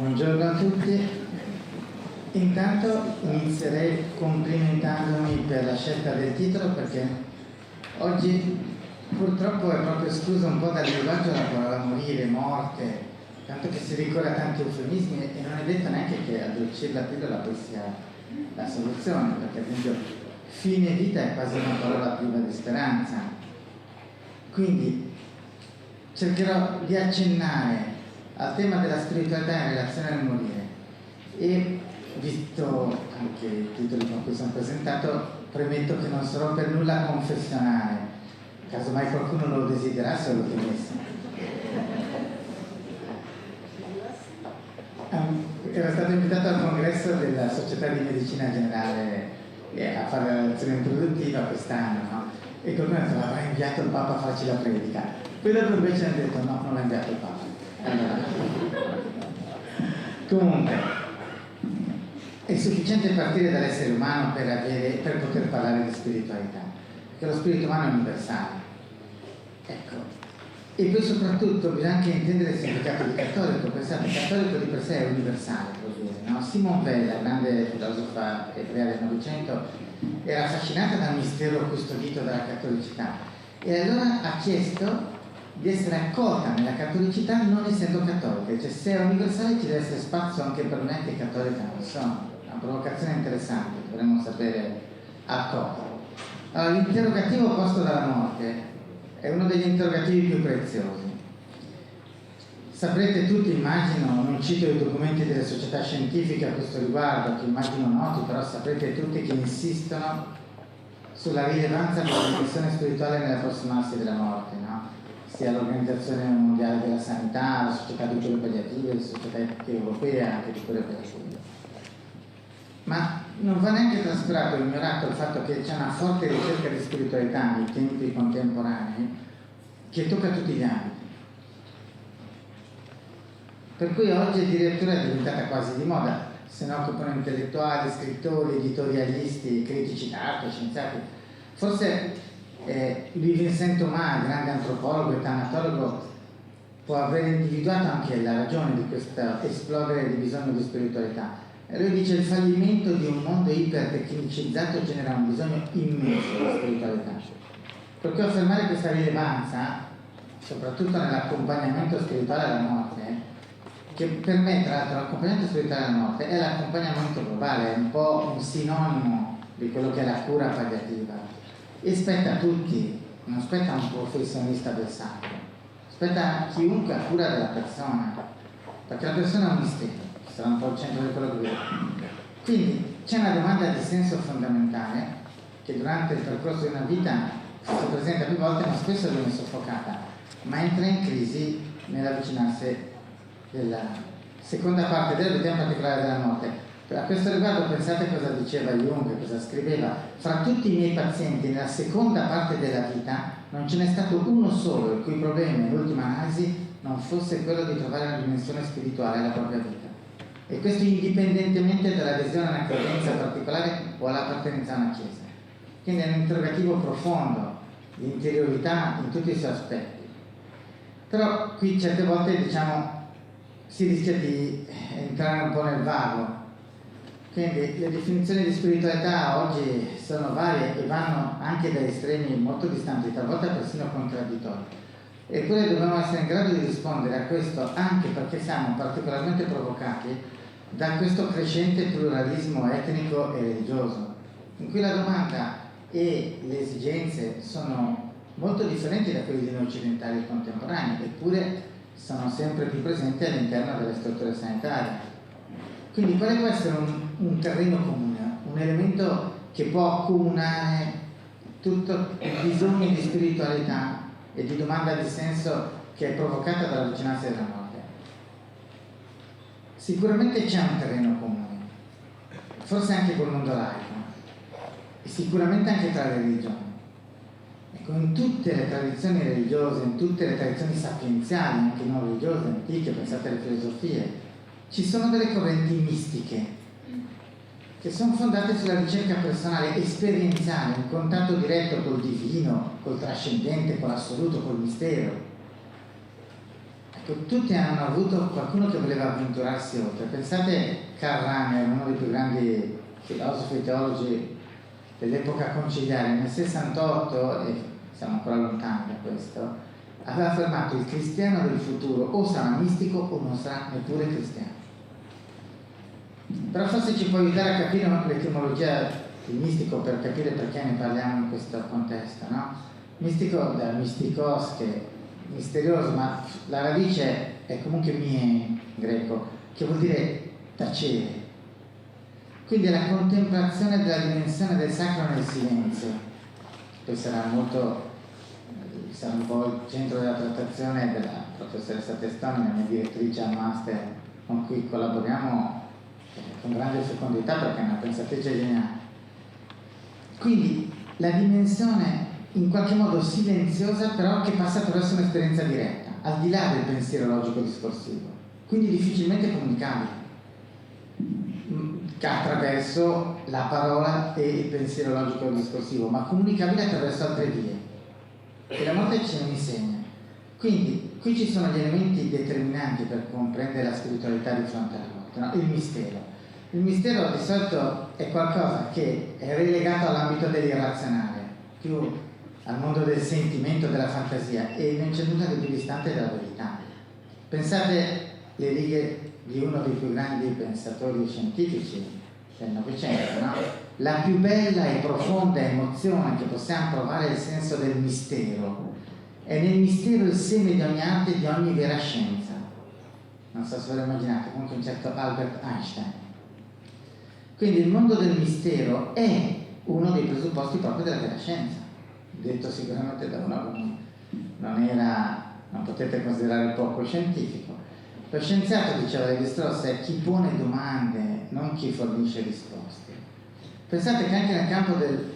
Buongiorno a tutti. Intanto inizierei complimentandomi per la scelta del titolo, perché oggi purtroppo è proprio escluso un po' dal linguaggio la parola morire, morte, tanto che si ricorre a tanti eufemismi e non è detto neanche che addolcire la pillola poi sia la soluzione, perché ad esempio fine vita è quasi una parola priva di speranza. Quindi cercherò di accennare al tema della spiritualità in relazione al morire e, visto anche i titoli con cui sono presentato, premetto che non sarò per nulla confessionale, casomai qualcuno lo desiderasse o lo temesse. Ero stato invitato al congresso della Società di Medicina Generale a fare la lezione introduttiva quest'anno, no? E qualcuno ha detto: avrà inviato il Papa a farci la predica. Poi dopo invece hanno detto: no, non l'ha inviato il Papa. Allora, comunque è sufficiente partire dall'essere umano per poter parlare di spiritualità, perché lo spirito umano è universale, ecco. E poi soprattutto bisogna anche intendere il significato di cattolico. Pensate, il cattolico di per sé è universale, no? Simone Weil, la grande filosofa ebrea del Novecento, era affascinata dal mistero custodito dalla cattolicità e allora ha chiesto di essere accolta nella cattolicità non essendo cattolica, cioè se è universale ci deve essere spazio anche per me che cattolica non sono. Una provocazione interessante, dovremmo sapere accogliere. Allora, l'interrogativo posto dalla morte è uno degli interrogativi più preziosi. Saprete tutti, immagino, non cito i documenti delle società scientifiche a questo riguardo, che immagino noti, però saprete tutti che insistono sulla rilevanza della dimensione spirituale nell'approssimarsi della morte, no? Sia l'Organizzazione Mondiale della Sanità, la Società di Cure Palliative, la Società Europea anche di Cure Palliative. Ma non va neanche trasparato o ignorato il fatto che c'è una forte ricerca di spiritualità nei tempi contemporanei che tocca tutti gli ambiti. Per cui oggi addirittura è diventata quasi di moda, se ne occupano intellettuali, scrittori, editorialisti, critici d'arte, scienziati. Forse Louis Vincent Thomas, grande antropologo e tanatologo, può aver individuato anche la ragione di questo esplodere di bisogno di spiritualità. E lui dice: il fallimento di un mondo ipertecnicizzato genera un bisogno immenso di spiritualità. Per cui affermare questa rilevanza, soprattutto nell'accompagnamento spirituale alla morte, che per me tra l'altro l'accompagnamento spirituale alla morte è l'accompagnamento globale, è un po' un sinonimo di quello che è la cura palliativa, e spetta a tutti, non spetta a un professionista del sacro, spetta a chiunque ha cura della persona, perché la persona è un mistero, sarà un po' il centro di quello che vedo. Quindi c'è una domanda di senso fondamentale che durante il percorso di una vita si presenta più volte, ma spesso viene soffocata, ma entra in crisi nell'avvicinarsi della seconda parte della vita, in particolare della morte. A questo riguardo pensate cosa diceva Jung, cosa scriveva: fra tutti i miei pazienti nella seconda parte della vita non ce n'è stato uno solo il cui problema in ultima analisi non fosse quello di trovare una dimensione spirituale alla propria vita, e questo indipendentemente dall'adesione a una credenza particolare o all'appartenenza a una chiesa. Quindi è un interrogativo profondo di interiorità in tutti i suoi aspetti. Però qui certe volte, diciamo, si rischia di entrare un po' nel vago. Quindi le definizioni di spiritualità oggi sono varie e vanno anche da estremi molto distanti, talvolta persino contraddittori. Eppure dobbiamo essere in grado di rispondere a questo, anche perché siamo particolarmente provocati da questo crescente pluralismo etnico e religioso, in cui la domanda e le esigenze sono molto differenti da quelle di noi occidentali contemporanei, eppure sono sempre più presenti all'interno delle strutture sanitarie. Quindi quale può essere un terreno comune, un elemento che può accomunare tutto il bisogno di spiritualità e di domanda di senso che è provocata dall'avvicinarsi della morte? Sicuramente c'è un terreno comune, forse anche col mondo laico, e sicuramente anche tra le religioni. Ecco, in tutte le tradizioni religiose, in tutte le tradizioni sapienziali, anche non religiose, antiche, pensate alle filosofie, ci sono delle correnti mistiche che sono fondate sulla ricerca personale, esperienziale, un contatto diretto col divino, col trascendente, con l'assoluto, col mistero. tutti hanno avuto qualcuno che voleva avventurarsi oltre. Pensate Karl Rahner, uno dei più grandi filosofi e teologi dell'epoca conciliare, nel 68, e siamo ancora lontani da questo, aveva affermato: il cristiano del futuro o sarà mistico o non sarà neppure cristiano. Però forse ci può aiutare a capire l'etimologia di mistico, per capire perché ne parliamo in questo contesto, no? Mistico da mystikos, che è misterioso, ma la radice è comunque in greco, che vuol dire tacere. Quindi è la contemplazione della dimensione del sacro nel silenzio. Poi sarà un po' il centro della trattazione della professoressa Testoni, la mia direttrice al master, con cui collaboriamo con grande fecondità perché è una pensatrice geniale. Quindi la dimensione in qualche modo silenziosa, però che passa attraverso un'esperienza diretta, al di là del pensiero logico discorsivo, quindi difficilmente comunicabile attraverso la parola e il pensiero logico discorsivo, ma comunicabile attraverso altre vie, e la morte ce ne insegna. Quindi qui ci sono gli elementi determinanti per comprendere la spiritualità di fronte alla morte, no? Il mistero. Il mistero di solito è qualcosa che è relegato all'ambito dell'irrazionale, più al mondo del sentimento, della fantasia, e non c'è nulla di più distante dalla verità. Pensate le righe di uno dei più grandi pensatori scientifici del Novecento, no? La più bella e profonda emozione che possiamo provare è il senso del mistero. È nel mistero il seme di ogni arte e di ogni vera scienza. Non so se ve lo immaginate, comunque un certo Albert Einstein. Quindi il mondo del mistero è uno dei presupposti proprio della vera scienza, detto sicuramente da uno che non potete considerare poco scientifico. Lo scienziato, diceva Lévi-Strauss, è chi pone domande, non chi fornisce risposte. Pensate che anche nel campo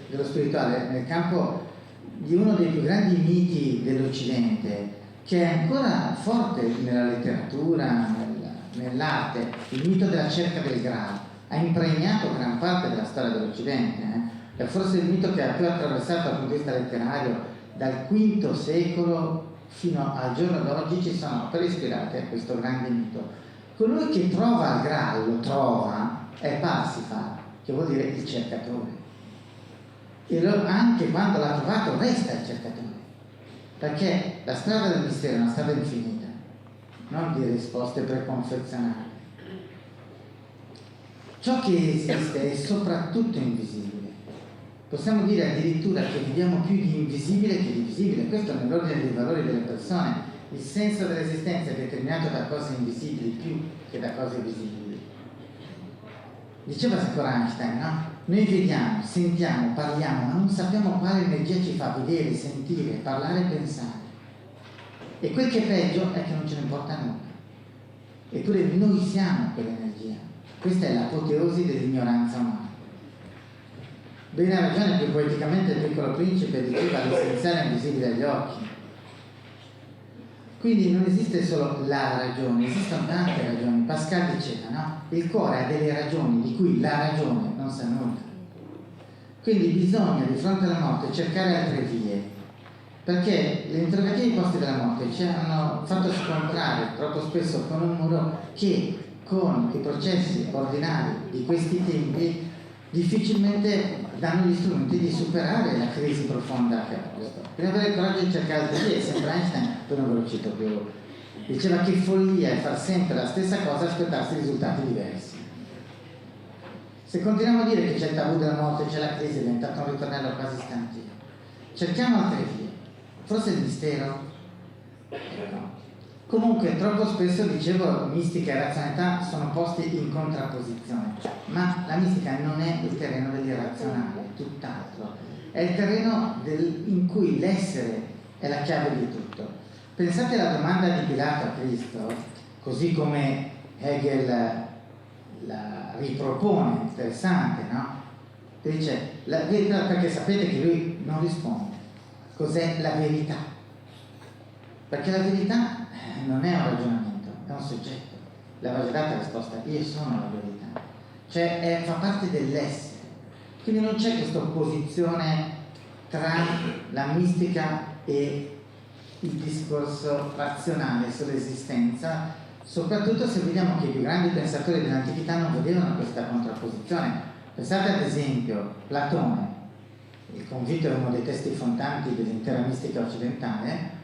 dello spirituale, nel campo di uno dei più grandi miti dell'Occidente, che è ancora forte nella letteratura, nell'arte, il mito della cerca del Graal, ha impregnato gran parte della storia dell'Occidente. È forse il mito che ha più attraversato dal punto di vista letterario dal V secolo fino al giorno d'oggi. Ci sono opere ispirate a questo grande mito. Colui che trova il Graal, lo trova, è Parsifal, che vuol dire il cercatore, e anche quando l'ha trovato resta il cercatore, perché la strada del mistero è una strada infinita, non di risposte preconfezionate. Ciò che esiste è soprattutto invisibile. Possiamo dire addirittura che viviamo più di invisibile che di visibile. Questo è nell'ordine dei valori delle persone. Il senso dell'esistenza è determinato da cose invisibili più che da cose visibili. Diceva ancora Einstein, no? Noi vediamo, sentiamo, parliamo, ma non sappiamo quale energia ci fa vedere, sentire, parlare e pensare. E quel che è peggio è che non ce ne importa nulla. Eppure noi siamo quell'energia. Questa è l'apoteosi dell'ignoranza umana. Bene ha ragione più poeticamente il Piccolo Principe, diceva l'essenziale è invisibile agli occhi. Quindi non esiste solo la ragione, esistono tante ragioni. Pascal diceva, no? Il cuore ha delle ragioni di cui la ragione non sa nulla. Quindi bisogna di fronte alla morte cercare altre vie, perché gli interrogativi posti dalla morte ci hanno fatto scontrare troppo spesso con un muro che con i processi ordinari di questi tempi difficilmente danno gli strumenti di superare la crisi profonda che ha posto. Bisogna avere il coraggio di cercare altre vie. Sempre Einstein, poi non ve lo cito più, diceva che follia è far sempre la stessa cosa e aspettarsi risultati diversi. Se continuiamo a dire che c'è il tabù della morte, c'è la crisi, è diventato un ritornello quasi istanteo. Cerchiamo altre vie. Forse il mistero? No. Comunque troppo spesso, dicevo, mistica e razionalità sono posti in contrapposizione, ma la mistica non è il terreno dell'irrazionale, tutt'altro, è il terreno in cui l'essere è la chiave di tutto. Pensate alla domanda di Pilato a Cristo, così come Hegel la ripropone, interessante, no? Dice, la verità, perché sapete che lui non risponde. Cos'è la verità? Perché la verità non è un ragionamento, è un soggetto. Le aveva data la risposta, io sono la verità. Cioè fa parte dell'essere. Quindi non c'è questa opposizione tra la mistica e il discorso razionale sull'esistenza, soprattutto se vediamo che i più grandi pensatori dell'antichità non vedevano questa contrapposizione. Pensate ad esempio Platone, il convito è uno dei testi fondanti dell'intera mistica occidentale,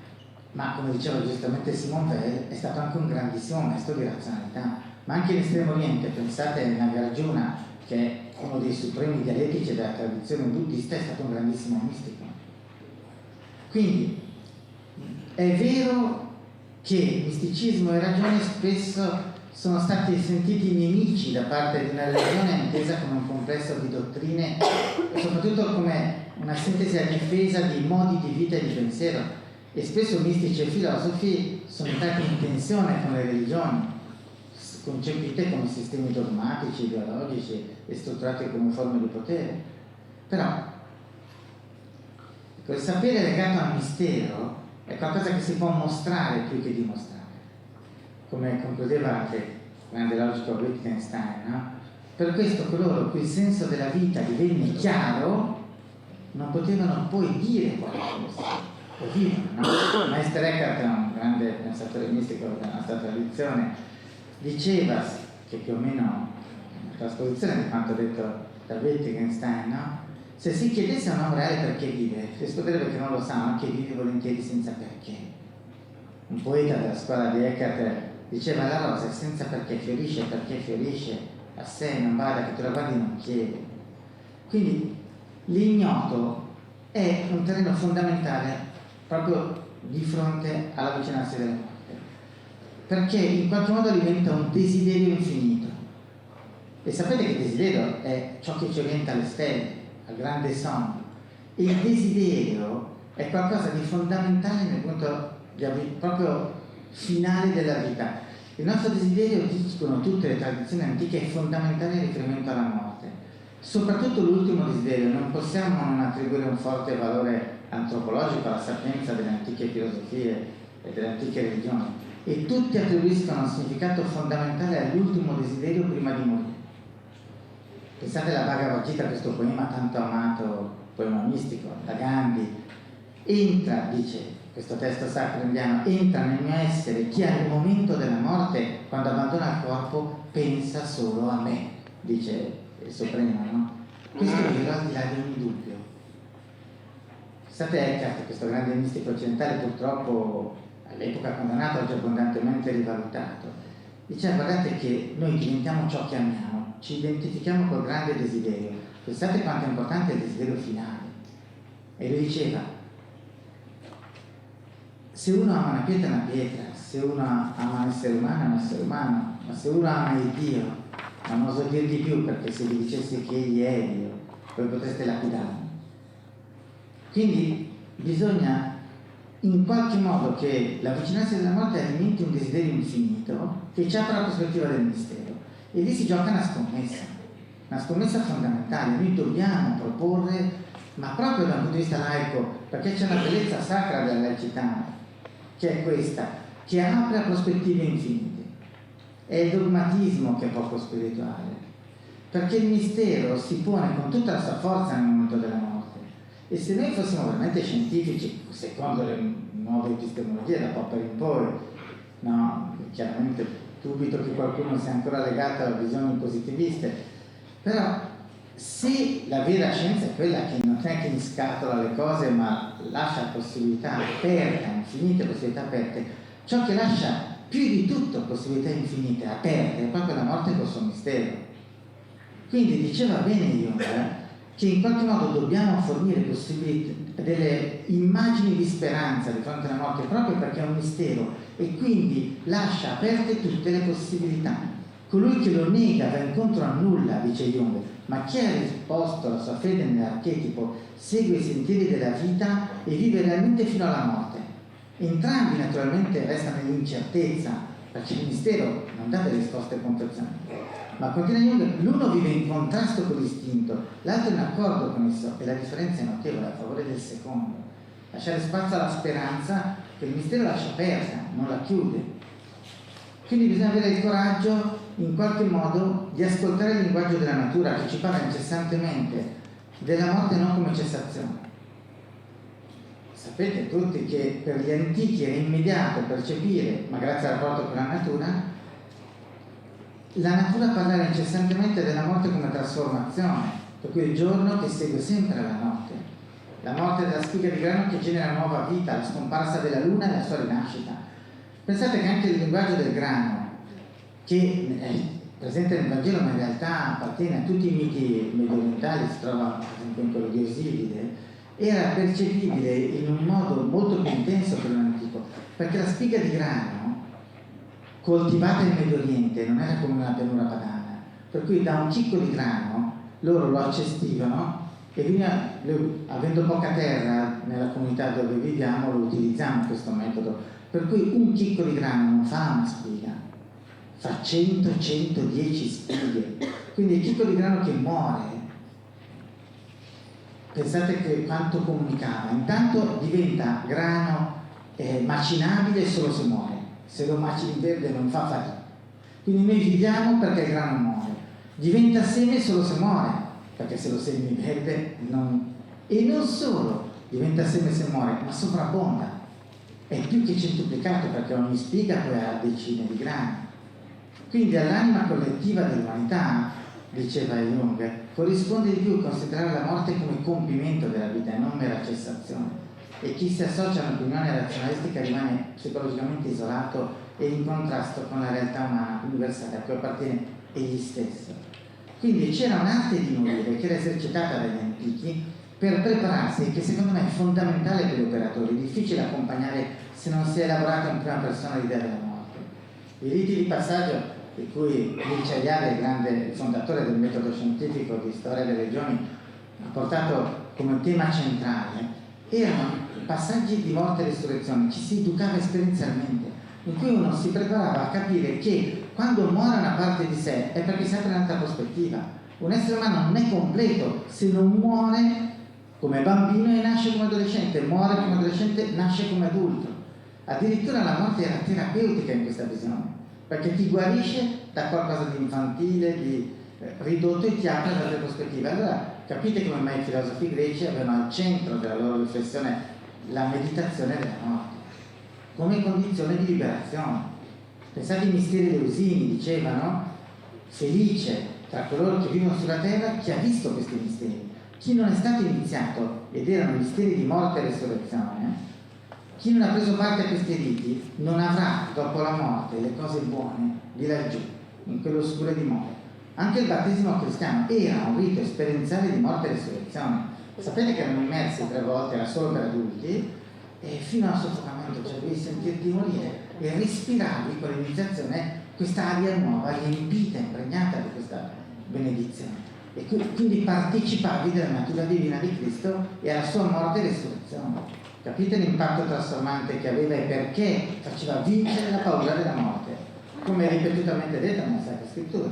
ma come diceva giustamente Simone Weil, è stato anche un grandissimo maestro di razionalità. Ma anche in Estremo Oriente, pensate a Nagarjuna, che è uno dei supremi dialettici della tradizione buddista, è stato un grandissimo mistico. Quindi è vero che misticismo e ragione spesso sono stati sentiti nemici da parte di una religione intesa come un complesso di dottrine e soprattutto come una sintesi a difesa di modi di vita e di pensiero, e spesso mistici e filosofi sono entrati in tensione con le religioni, concepite come sistemi dogmatici, ideologici e strutturati come forme di potere. Però il sapere legato al mistero è qualcosa che si può mostrare più che dimostrare, come concludeva il grande logico Wittgenstein, no? Per questo coloro cui il senso della vita divenne chiaro non potevano poi dire quale fosse, o vivere, no? Meister Eckhart è un grande pensatore mistico della nostra tradizione, diceva, che più o meno è una trasposizione di quanto detto da Wittgenstein, no? Se si chiedesse a un uomo reale perché vive, risponderebbe che non lo sa, ma che vive volentieri senza perché. Un poeta della scuola di Eckhart diceva: la rosa è senza perché fiorisce, a sé non bada, che tu la guardi non chiede. Quindi l'ignoto è un terreno fondamentale proprio di fronte alla vicinanza della morte, perché in qualche modo alimenta un desiderio infinito. E sapete che il desiderio è ciò che ci orienta alle stelle, al grande sonno. E il desiderio è qualcosa di fondamentale nel punto proprio finale della vita. Il nostro desiderio, dicono tutte le tradizioni antiche, è fondamentale in riferimento alla morte. Soprattutto l'ultimo desiderio, non possiamo non attribuire un forte valore antropologico alla sapienza delle antiche filosofie e delle antiche religioni, e tutti attribuiscono un significato fondamentale all'ultimo desiderio prima di morire. Pensate alla Bhagavad Gita, questo poema tanto amato, poema mistico, da Gandhi. Entra, dice questo testo sacro indiano, entra nel mio essere chi al momento della morte, quando abbandona il corpo, pensa solo a me, dice il Supremo, no? Questo vivrà al di là di ogni dubbio. Pensate Eckhart, questo grande mistico occidentale, purtroppo all'epoca condannato, oggi abbondantemente rivalutato, diceva: guardate che noi diventiamo ciò che amiamo, ci identifichiamo col grande desiderio. Pensate quanto è importante il desiderio finale. E lui diceva: se uno ama una pietra, se uno ama un essere umano è un essere umano, ma se uno ama il Dio, ma non oso dir di più, perché se vi dicessi che egli è Dio, voi potreste lapidarlo. Quindi bisogna in qualche modo che la vicinanza della morte alimenti un desiderio infinito che ci apra la prospettiva del mistero, e lì si gioca una scommessa fondamentale. Noi dobbiamo proporre, ma proprio dal punto di vista laico, perché c'è una bellezza sacra della laicità, che è questa, che apre a prospettive infinite. È il dogmatismo che è poco spirituale, perché il mistero si pone con tutta la sua forza nel momento della morte. E se noi fossimo veramente scientifici, secondo le nuove epistemologie da Popper in poi, no, chiaramente dubito che qualcuno sia ancora legato a visioni positiviste, però se la vera scienza è quella che non è che inscatola le cose ma lascia possibilità aperte, infinite possibilità aperte, ciò che lascia più di tutto possibilità infinite aperte è proprio la morte col suo mistero. Quindi diceva bene Jung che in qualche modo dobbiamo fornire delle immagini di speranza di fronte alla morte, proprio perché è un mistero e quindi lascia aperte tutte le possibilità. Colui che lo nega va incontro a nulla, dice Jung, ma chi ha risposto alla sua fede nell'archetipo segue i sentieri della vita e vive realmente fino alla morte. Entrambi naturalmente restano nell'incertezza, perché il mistero non dà delle risposte confezionate. Ma continua Jung, l'uno vive in contrasto con l'istinto, l'altro in accordo con esso, e la differenza è notevole a favore del secondo. Lasciare spazio alla speranza che il mistero lascia aperta, non la chiude. Quindi bisogna avere il coraggio in qualche modo di ascoltare il linguaggio della natura che ci parla incessantemente della morte non come cessazione. sapete tutti che per gli antichi era immediato percepire, ma grazie al rapporto con la natura parlava incessantemente della morte come trasformazione, per cui il giorno che segue sempre la notte, la morte della spiga di grano che genera nuova vita, la scomparsa della luna e la sua rinascita. Pensate che anche il linguaggio del grano, che è presente nel Vangelo ma in realtà appartiene a tutti i miti mediorientali, si trova per esempio in quello di Osiride, era percepibile in un modo molto più intenso per un antico, perché la spiga di grano coltivata in Medio Oriente non era come una pianura padana, per cui da un chicco di grano loro lo accestivano e avendo poca terra nella comunità dove viviamo lo utilizziamo questo metodo, per cui un chicco di grano non fa una spiga, fa 100-110 spighe, quindi il chicco di grano che muore, pensate che quanto comunicava. Intanto diventa grano macinabile solo se muore, se lo macini in verde non fa farina, quindi noi viviamo perché il grano muore, diventa seme solo se muore, perché se lo semi verde non... e non solo diventa seme se muore, ma sovrabbonda, è più che centuplicato perché ogni spiga poi ha decine di grani. Quindi all'anima collettiva dell'umanità, diceva Jung, corrisponde di più considerare la morte come compimento della vita e non mera cessazione, e chi si associa a un'opinione razionalistica rimane psicologicamente isolato e in contrasto con la realtà umana universale a cui appartiene egli stesso. Quindi c'era un'arte di morire che era esercitata dagli antichi per prepararsi, che secondo me è fondamentale per gli operatori, difficile accompagnare se non si è elaborata in prima persona l'idea della morte. I riti di passaggio, di cui Vinciaiale, il grande fondatore del metodo scientifico di storia delle regioni, ha portato come tema centrale, erano passaggi di morte e risurrezione, ci si educava esperienzialmente, in cui uno si preparava a capire che quando muore una parte di sé è perché si apre un'altra prospettiva. Un essere umano non è completo se non muore come bambino e nasce come adolescente, muore come adolescente, nasce come adulto. Addirittura la morte era terapeutica in questa visione, perché ti guarisce da qualcosa di infantile, di ridotto e ti apre ad altre prospettive. Allora capite come mai i filosofi greci avevano al centro della loro riflessione la meditazione della morte come condizione di liberazione. Pensate ai misteri eleusini, dicevano: felice tra coloro che vivono sulla terra chi ha visto questi misteri. Chi non è stato iniziato ed erano misteri di morte e resurrezione, chi non ha preso parte a questi riti non avrà dopo la morte le cose buone di laggiù, in quell'oscura dimora. Anche il battesimo cristiano era un rito esperienziale di morte e resurrezione. Sapete che erano immersi 3 volte, era solo per adulti, e fino al soffocamento, cioè devi sentirti morire e respiravi con l'iniziazione questa aria nuova, riempita, impregnata di questa benedizione. E quindi partecipavi della natura divina di Cristo e alla sua morte e resurrezione. Capite l'impatto trasformante che aveva e perché faceva vincere la paura della morte, come è ripetutamente detto nella Sacra Scrittura.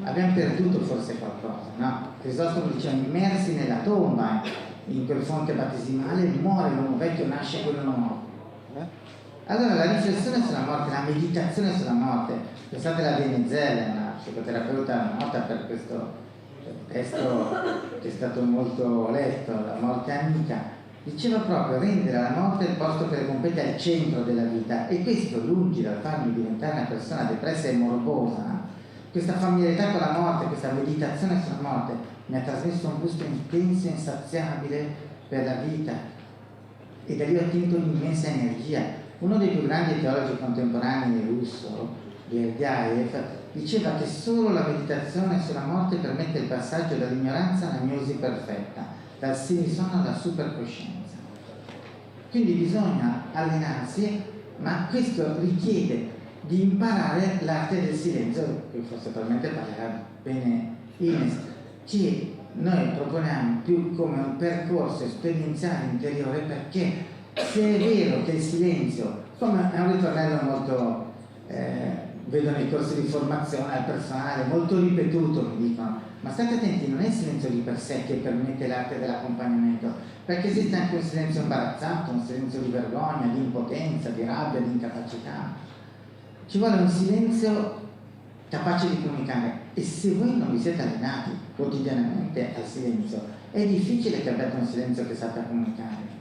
Abbiamo perduto forse qualcosa, no? Crisostomo diceva: immersi nella tomba, in quel fonte battesimale, muore l'uomo vecchio, nasce quello nuovo. Allora la riflessione sulla morte, la meditazione sulla morte, pensate alla Venezuela, una psicoterapeuta nota per questo testo che è stato molto letto, La morte amica, diceva proprio rendere la morte il posto che le compete al centro della vita, e questo, lungi dal farmi diventare una persona depressa e morbosa, questa familiarità con la morte, questa meditazione sulla morte mi ha trasmesso un gusto intenso e insaziabile per la vita, e da lì ho ottenuto un'immensa energia. Uno dei più grandi teologi contemporanei russo, Berdiaev, diceva che solo la meditazione sulla morte permette il passaggio dall'ignoranza alla gnosi perfetta, dal sinisonno alla supercoscienza. Quindi bisogna allenarsi, ma questo richiede di imparare l'arte del silenzio, che forse probabilmente parlerà bene Ines, che noi proponiamo più come un percorso esperienziale interiore, perché se è vero che il silenzio, come è un ritornello molto, vedo nei corsi di formazione al personale, molto ripetuto, mi dicono, ma state attenti, non è il silenzio di per sé che permette l'arte dell'accompagnamento, perché esiste anche un silenzio imbarazzato, un silenzio di vergogna, di impotenza, di rabbia, di incapacità. Ci vuole un silenzio capace di comunicare, e se voi non vi siete allenati quotidianamente al silenzio, è difficile che abbiate un silenzio che sappia comunicare.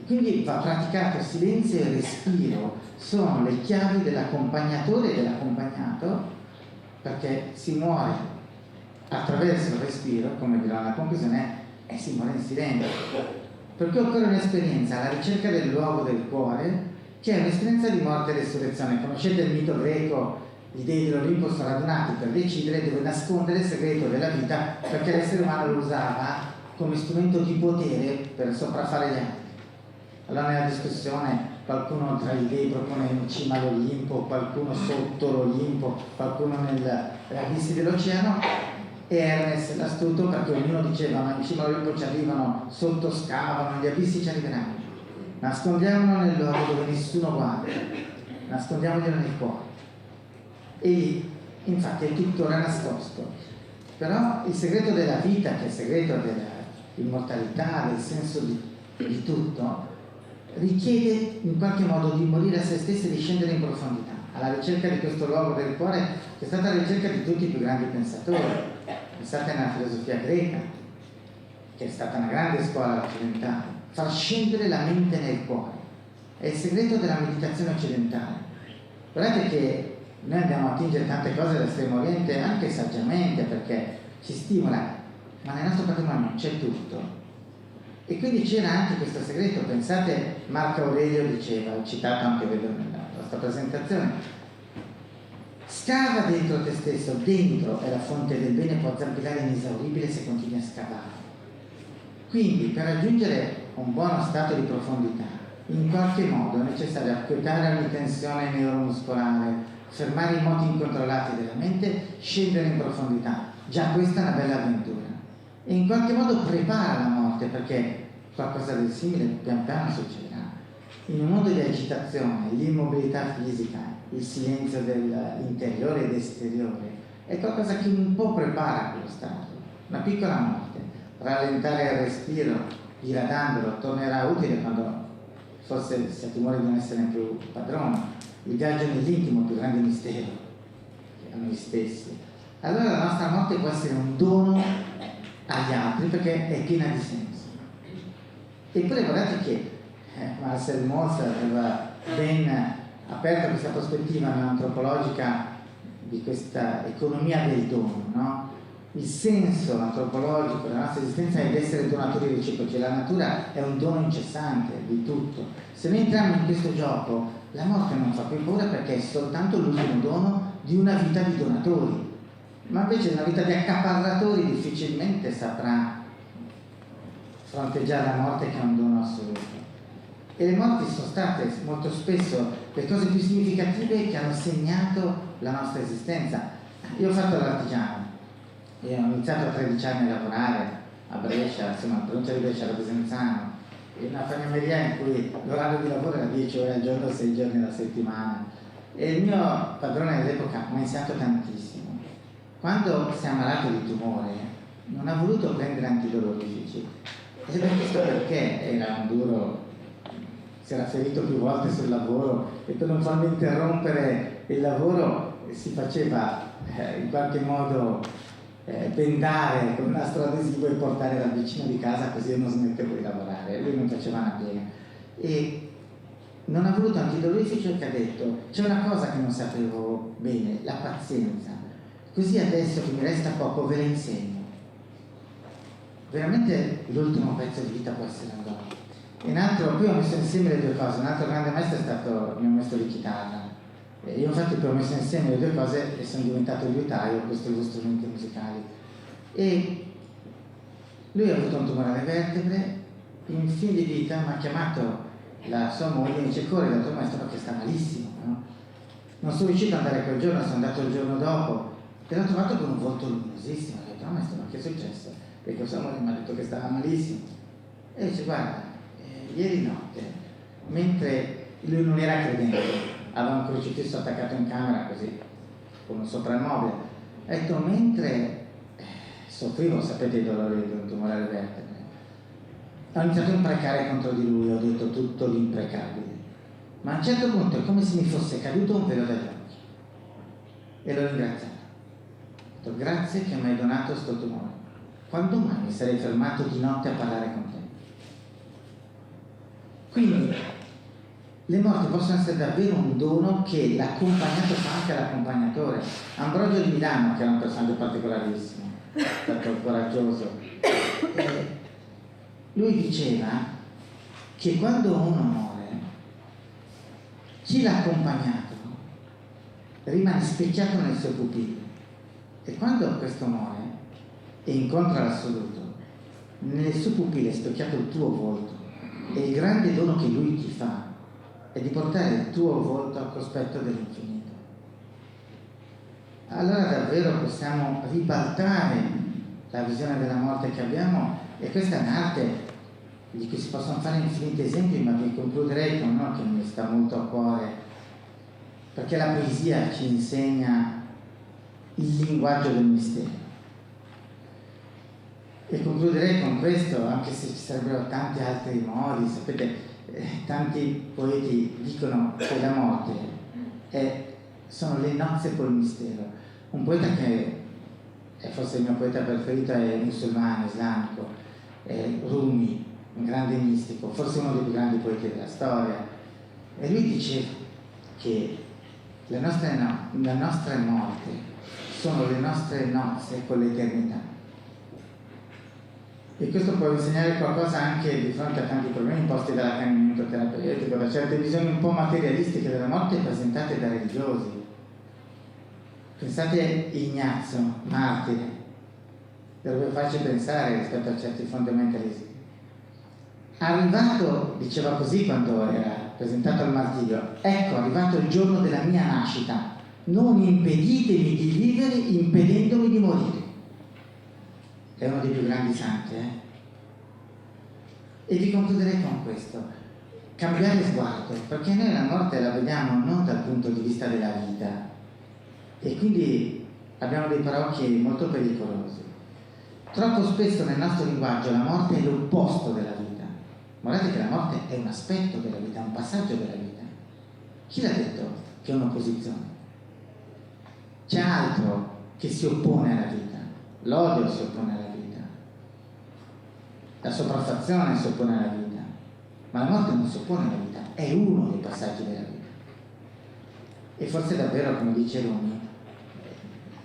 E quindi va praticato silenzio e respiro, sono le chiavi dell'accompagnatore e dell'accompagnato, perché si muore attraverso il respiro, come dirò alla conclusione, e si muore in silenzio. Perché occorre un'esperienza alla ricerca del luogo del cuore, che è un'esperienza di morte e resurrezione. Conoscete il mito greco? Gli dei dell'Olimpo sono radunati per decidere dove nascondere il segreto della vita, perché l'essere umano lo usava come strumento di potere per sopraffare gli altri. Allora nella discussione qualcuno tra gli dei propone in cima all'Olimpo, qualcuno sotto l'Olimpo, qualcuno negli abissi dell'oceano, e Hermes l'astuto, perché ognuno diceva ma in cima all'Olimpo ci arrivano, sotto scavano, negli abissi ci arriveranno. Nascondiamolo nel luogo dove nessuno guarda, nascondiamoglielo nel cuore. E infatti è tuttora nascosto. Però il segreto della vita, che è il segreto dell'immortalità, del senso di tutto, richiede in qualche modo di morire a se stessi e di scendere in profondità, alla ricerca di questo luogo del cuore, che è stata la ricerca di tutti i più grandi pensatori. Pensate nella filosofia greca, che è stata una grande scuola occidentale, far scendere la mente nel cuore. È il segreto della meditazione occidentale. Guardate che noi andiamo a attingere tante cose dall'estremo oriente anche saggiamente, perché ci stimola, ma nel nostro patrimonio c'è tutto. E quindi c'era anche questo segreto. Pensate, Marco Aurelio diceva, ho citato anche vedo nella nostra presentazione, scava dentro te stesso, dentro è la fonte del bene, può zampillare inesauribile se continui a scavare. Quindi per raggiungere un buono stato di profondità, in qualche modo è necessario acquietare ogni tensione neuromuscolare, fermare i moti incontrollati della mente, scendere in profondità. Già questa è una bella avventura. E in qualche modo prepara la morte, perché qualcosa del simile pian piano succederà. In un mondo di agitazione, l'immobilità fisica, il silenzio dell'interiore ed esteriore, è qualcosa che un po' prepara quello stato. Una piccola morte. Rallentare il respiro, diradandolo, tornerà utile quando forse si ha timore di non essere più padrone. Il viaggio nell'intimo, il più grande mistero, a noi stessi. Allora la nostra morte può essere un dono agli altri, perché è piena di senso. Eppure guardate che Marcel Mauss aveva ben aperto questa prospettiva antropologica di questa economia del dono, no? Il senso antropologico della nostra esistenza è di essere donatori reciproci. La natura è un dono incessante di tutto. Se noi entriamo in questo gioco, la morte non fa più paura, perché è soltanto l'ultimo dono di una vita di donatori. Ma invece una vita di accaparratori difficilmente saprà fronteggiare la morte, che è un dono assoluto. E le morti sono state molto spesso le cose più significative che hanno segnato la nostra esistenza. Io ho fatto l'artigiano e ho iniziato a 13 anni a lavorare a Brescia, insomma, a provincia di Brescia, a Desenzano, in una falegnameria in cui l'orario di lavoro era 10 ore al giorno, 6 giorni alla settimana. E il mio padrone all'epoca mi ha insegnato tantissimo. Quando si è ammalato di tumore, non ha voluto prendere antidolorifici. E per questo, perché era un duro, si era ferito più volte sul lavoro, e per non farmi interrompere il lavoro si faceva in qualche modo bendare con un nastro adesivo e portare dal vicino di casa, così io non smettevo di lavorare. Lui non faceva una piega. E non ha voluto antidolorifici, perché ha detto: c'è una cosa che non sapevo bene, la pazienza. Così adesso che mi resta poco ve la insegno. Veramente l'ultimo pezzo di vita può essere un dono. Un altro, poi ho messo insieme le due cose. Un altro grande maestro è stato il mio maestro di chitarra. Io infatti poi ho messo insieme le due cose e sono diventato liutaio con questi due strumenti musicali. E lui ha avuto un tumore alle vertebre, in fin di vita mi ha chiamato la sua moglie e mi dice: corri dal tuo maestro perché sta malissimo, no? Non sono riuscito ad andare quel giorno, sono andato il giorno dopo e l'ho trovato con un volto luminosissimo. Ho detto: no maestro, ma che è successo? Perché sua moglie mi ha detto che stava malissimo. E dice: guarda, ieri notte, mentre lui non era credente, aveva un crocifisso attaccato in camera così, come sopra il mobile, ha detto: mentre soffrivo, sapete i dolori di un tumore alle vertebre, ho iniziato a imprecare contro di lui, ho detto tutto l'imprecabile, ma a un certo punto è come se mi fosse caduto un velo dagli occhi e l'ho ringraziato. Ho detto: grazie che mi hai donato sto tumore, quando mai mi sarei fermato di notte a parlare con te? Quindi le morti possono essere davvero un dono che l'accompagnato fa anche all'accompagnatore. Ambrogio di Milano, che era un personaggio particolarissimo, stato coraggioso, lui diceva che quando uno muore, chi l'ha accompagnato rimane specchiato nel suo pupillo, e quando questo muore e incontra l'assoluto, nel suo pupillo è specchiato il tuo volto, e il grande dono che lui ti fa è di portare il tuo volto al cospetto dell'infinito. Allora davvero possiamo ribaltare la visione della morte che abbiamo, e questa è un'arte di cui si possono fare infiniti esempi, ma vi concluderei con uno che mi sta molto a cuore, perché la poesia ci insegna il linguaggio del mistero. E concluderei con questo, anche se ci sarebbero tanti altri modi. Sapete, tanti poeti dicono che la morte sono le nozze col mistero. Un poeta che è forse il mio poeta preferito è musulmano, islamico, Rumi, un grande mistico, forse uno dei più grandi poeti della storia, e lui diceva che le nostre morte sono le nostre nozze con l'eternità. E questo può insegnare qualcosa anche di fronte a tanti problemi imposti dall'accanimento terapeutico, da certe visioni un po' materialistiche della morte presentate da religiosi. Pensate Ignazio, martire, dovrebbe farci pensare rispetto a certi fondamentalisti. Arrivato, diceva così quando era presentato al martirio: ecco, arrivato il giorno della mia nascita, non impeditemi di vivere impedendomi di morire. È uno dei più grandi santi, E vi concluderei con questo: cambiare sguardo, perché noi la morte la vediamo non dal punto di vista della vita, e quindi abbiamo dei paraocchi molto pericolosi. Troppo spesso nel nostro linguaggio la morte è l'opposto della vita. Guardate che la morte è un aspetto della vita, un passaggio della vita. Chi l'ha detto che è un'opposizione? C'è altro che si oppone alla vita. L'odio si oppone alla vita, la sopraffazione si oppone alla vita, ma la morte non si oppone alla vita, è uno dei passaggi della vita. E forse davvero, come dice Rumi,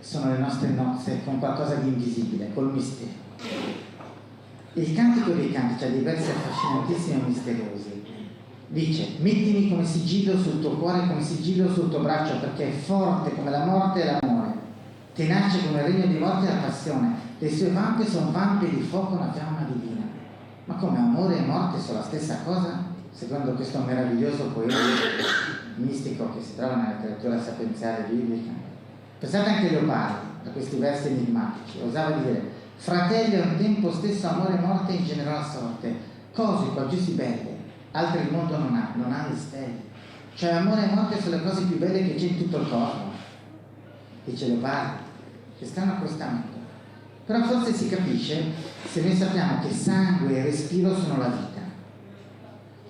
sono le nostre nozze con qualcosa di invisibile, col mistero. Il Cantico dei Canti ha dei versi affascinantissimi e misteriosi. Dice: mettimi come sigillo sul tuo cuore, come sigillo sul tuo braccio, perché è forte come la morte e l'amore, tenace come il regno di morte e la passione. Le sue vampe sono vampe di fuoco, una fiamma divina. Ma come amore e morte sono la stessa cosa? Secondo questo meraviglioso poeta mistico che si trova nella letteratura sapienziale biblica. Pensate anche a Leopardi, a questi versi enigmatici. Osava dire: fratelli, a un tempo stesso amore e morte ingenerò la sorte, cose qua giù si belle, altre il mondo non ha misteri. Cioè amore e morte sono le cose più belle che c'è in tutto il cosmo. Dice Leopardi, che strano accostamento. Però forse si capisce se noi sappiamo che sangue e respiro sono la vita.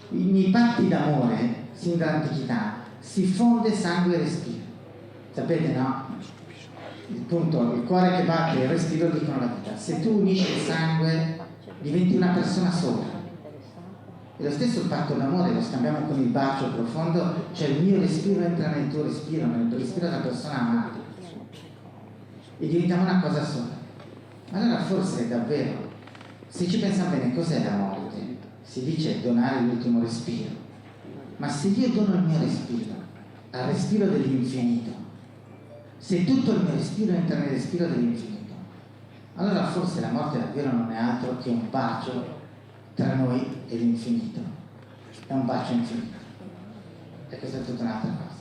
Nei patti d'amore, sin dall'antichità, si fonde sangue e respiro. Sapete, no? Il cuore che batte e il respiro dicono la vita. Se tu unisci il sangue, diventi una persona sola. E lo stesso il patto d'amore lo scambiamo con il bacio profondo, cioè il mio respiro entra nel tuo respiro, nel respiro della persona amata, e diventiamo una cosa sola. Allora forse davvero, se ci pensiamo bene, cos'è la morte? Si dice donare l'ultimo respiro, ma se io dono il mio respiro al respiro dell'infinito, se tutto il mio respiro entra nel respiro dell'infinito, allora forse la morte davvero non è altro che un bacio tra noi e l'infinito. È un bacio infinito, e questa è tutta un'altra cosa.